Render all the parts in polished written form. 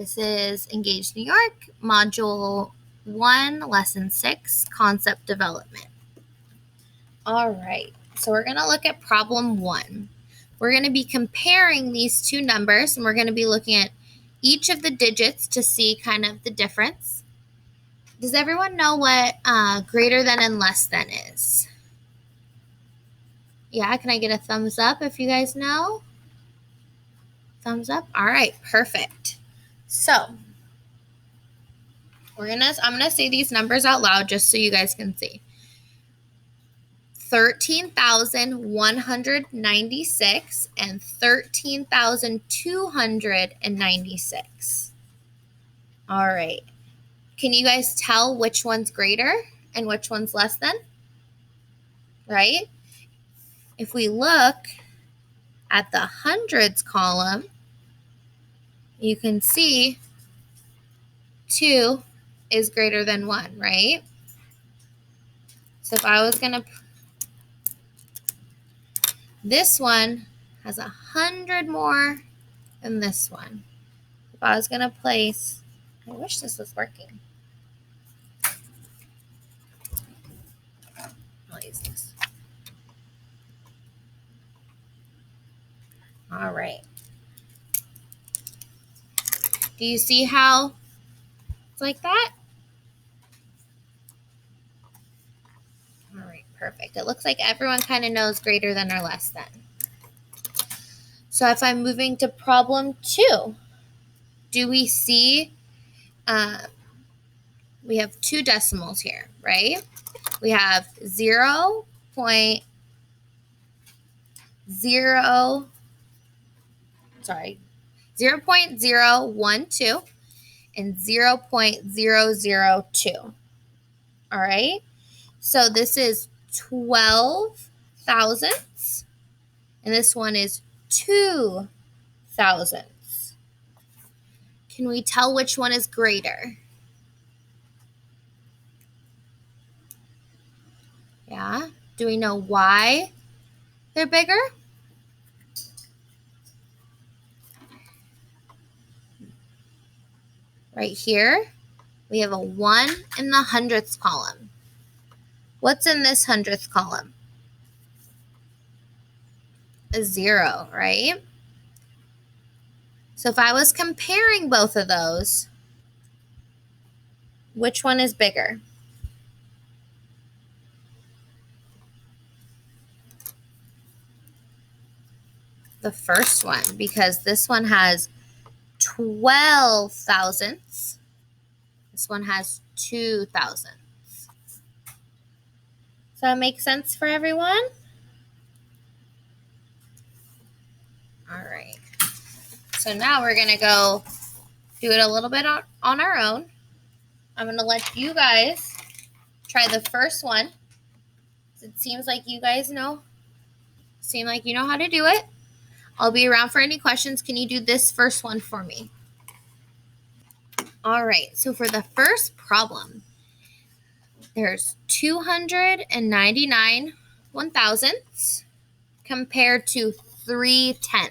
This is Engage New York, Module 1, Lesson 6, Concept Development. All right, so we're going to look at problem 1. We're going to be comparing these two numbers, and we're going to be looking at each of the digits to see kind of the difference. Does everyone know what greater than and less than is? Yeah, can I get a thumbs up if you guys know? Thumbs up? All right, perfect. So, I'm gonna say these numbers out loud just so you guys can see. 13,196 and 13,296. All right. Can you guys tell which one's greater and which one's less than? Right? If we look at the hundreds column, you can see 2 is greater than 1, right? So if I was going to, this one has 100 more than this one. If I was going to place, I wish this was working. I'll use this. All right. Do you see how it's like that? All right, perfect. It looks like everyone kind of knows greater than or less than. So if I'm moving to problem 2, do we see we have 2 decimals here, right? We have 0.012 and 0.002. All right. So this is 12 thousandths, and this one is 2 thousandths. Can we tell which one is greater? Yeah. Do we know why they're bigger? Right here, we have a 1 in the hundredths column. What's in this hundredths column? A 0, right? So if I was comparing both of those, which one is bigger? The first one, because this one has 12 thousandths. This one has 2 thousandths. Does that make sense for everyone? All right. So now we're going to go do it a little bit on our own. I'm going to let you guys try the first one. It seems like you guys know how to do it. I'll be around for any questions. Can you do this first one for me? All right, so for the first problem, there's 299 one-thousandths compared to 3/10.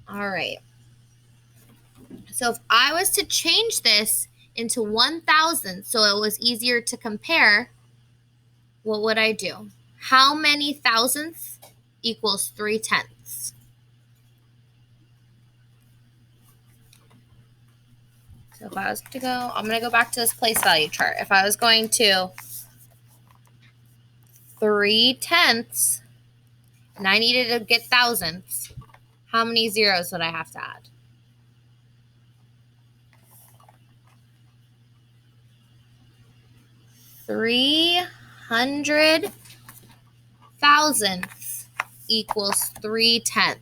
All right. So if I was to change this into 1,000 so it was easier to compare, what would I do? How many thousandths equals 3/10? So if I was to go, I'm going to go back to this place value chart. If I was going to 3/10 and I needed to get thousandths, how many zeros would I have to add? 300 thousandths equals 3/10.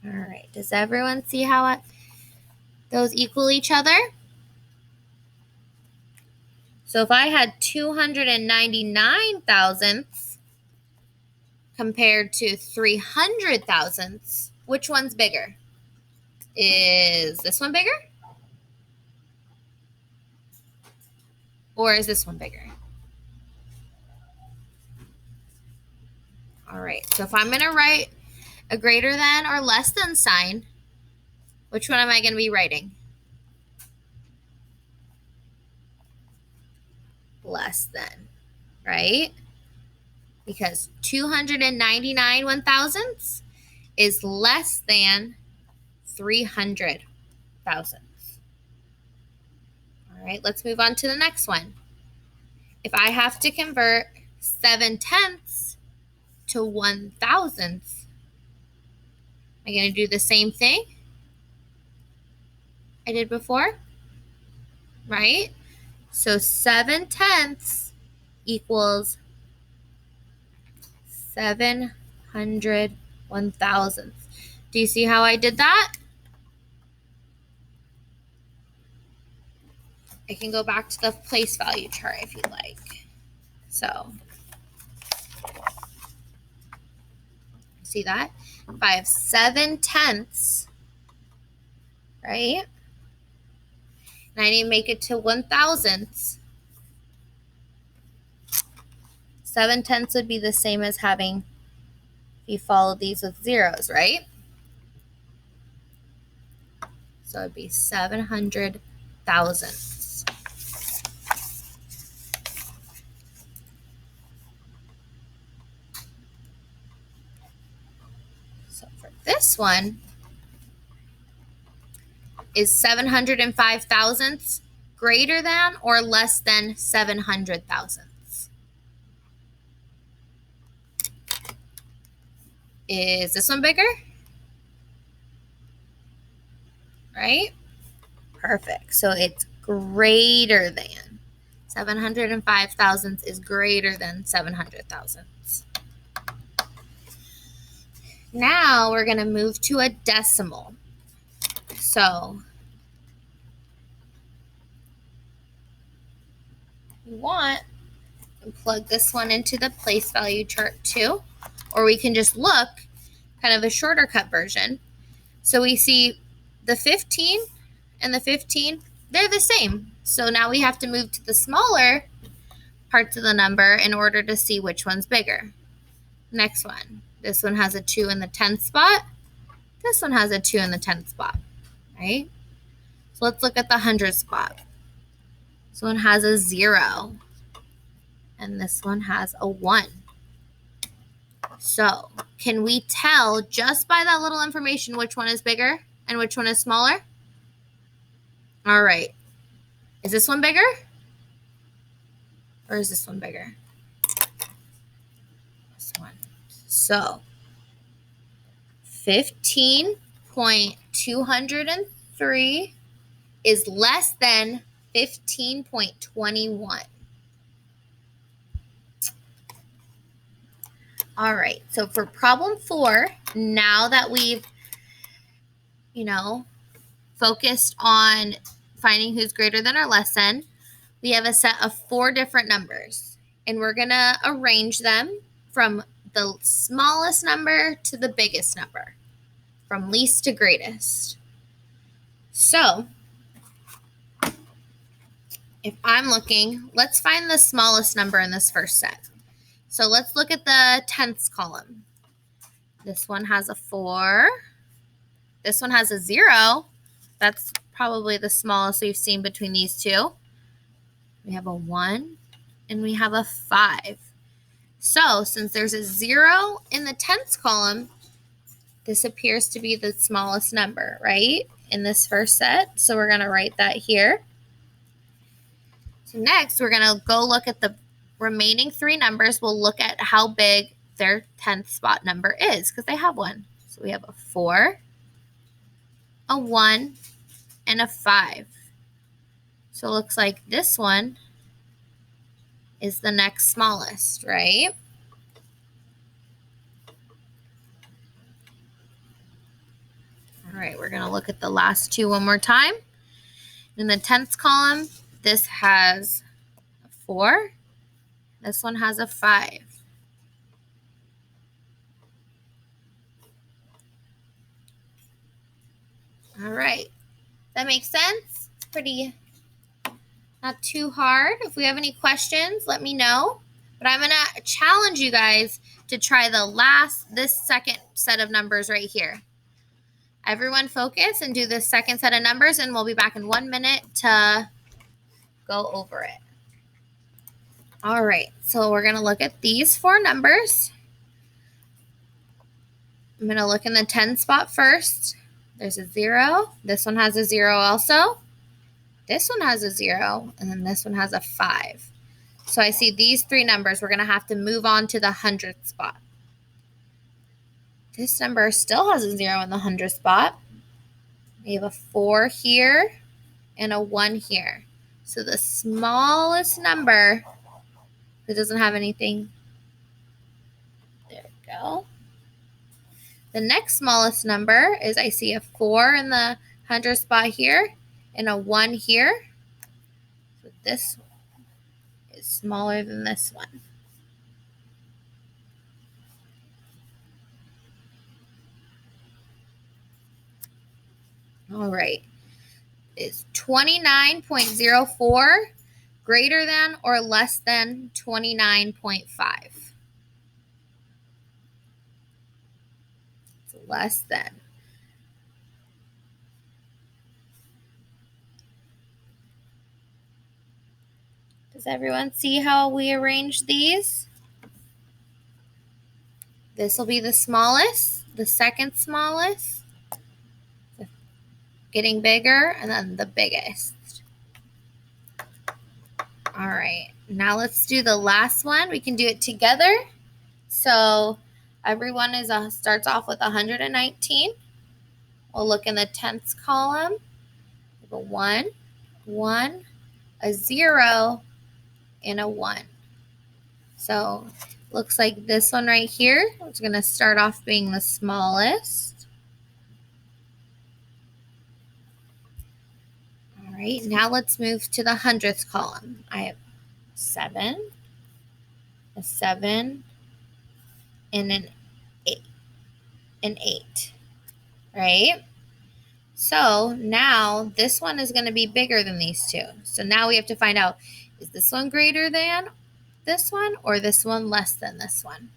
All right, does everyone see how those equal each other? So if I had 299 thousandths compared to 300 thousandths, which one's bigger? Is this one bigger? Or is this one bigger? All right, so if I'm going to write a greater than or less than sign, which one am I going to be writing? Less than, right? Because 299 1,000ths is less than 300 thousandths. All right, let's move on to the next one. If I have to convert 7/10 to 1,000ths, am I going to do the same thing I did before? Right? So 7/10 equals 700 1,000ths. Do you see how I did that? I can go back to the place value chart if you'd like. So, see that? If I have 7/10, right? And I need to make it to 1,000ths. 7/10 would be the same as having, if you follow these with zeros, right? So it'd be 700 thousandths. So for this one, is 705 thousandths greater than or less than 700 thousandths? Is this one bigger? Right? Perfect. So it's greater than. 705 thousandths is greater than 700 thousandths. Now we're going to move to a decimal. So you want to plug this one into the place value chart too, or we can just look kind of a shorter cut version. So we see the 15 and the 15, they're the same. So now we have to move to the smaller parts of the number in order to see which one's bigger. Next one. This one has a 2 in the 10th spot. This one has a 2 in the 10th spot, right? So let's look at the 100th spot. This one has a 0, and this one has a 1. So can we tell just by that little information which one is bigger and which one is smaller? All right. Is this one bigger? Or is this one bigger? This one. So 15.203 is less than 15.21. All right, so for problem 4, now that we've, focused on finding who's greater than or less than, we have a set of 4 different numbers, and we're going to arrange them from the smallest number to the biggest number, from least to greatest. So if I'm looking, let's find the smallest number in this first set. So let's look at the tenths column. This one has a 4. This one has a 0. That's probably the smallest we've seen between these two. We have a 1 and we have a 5. So since there's a 0 in the tenths column, this appears to be the smallest number, right? In this first set. So we're going to write that here. So next, we're going to go look at the remaining 3 numbers. We'll look at how big their 10th spot number is because they have one. So we have a 4, a 1, and a 5. So it looks like this one is the next smallest, right? All right, we're going to look at the last 2 one more time. In the tenths column, this has a 4. This one has a 5. All right. That makes sense? It's pretty, not too hard. If we have any questions, let me know. But I'm going to challenge you guys to try this second set of numbers right here. Everyone focus and do this second set of numbers, and we'll be back in 1 minute to go over it. All right, so we're going to look at these 4 numbers. I'm going to look in the 10 spot first. There's a 0. This one has a 0 also. This one has a 0, and then this one has a 5. So I see these 3 numbers. We're going to have to move on to the 100th spot. This number still has a 0 in the 100th spot. We have a 4 here and a 1 here. So the smallest number that doesn't have anything, there we go. The next smallest number is I see a 4 in the 100th spot here and a 1 here. So this is smaller than this one. All right. Is 29.04 greater than or less than 29.5? It's less than. Does everyone see how we arrange these? This will be the smallest, the second smallest, getting bigger, and then the biggest. All right, now let's do the last one. We can do it together. So everyone starts off with 119. We'll look in the tenths column. We have a 1, 1, a 0, and a 1. So looks like this one right here is going to start off being the smallest. All right, now let's move to the 100th column. I have 7, a 7, and an 8, right? So now this one is going to be bigger than these two. So now we have to find out, is this one greater than this one or this one less than this one?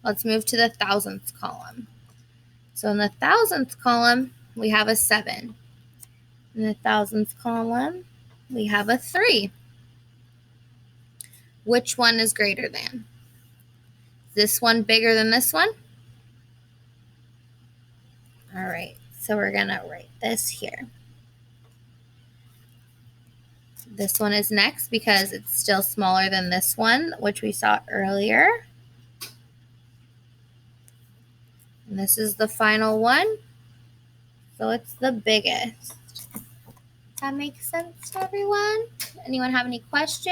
Let's move to the thousandths column. So in the thousandths column, we have a 7. In the thousandths column, we have a 3. Which one is greater than? Is this one bigger than this one? All right, so we're going to write this here. This one is next because it's still smaller than this one, which we saw earlier. And this is the final one. So it's the biggest. Does that make sense to everyone? Anyone have any questions?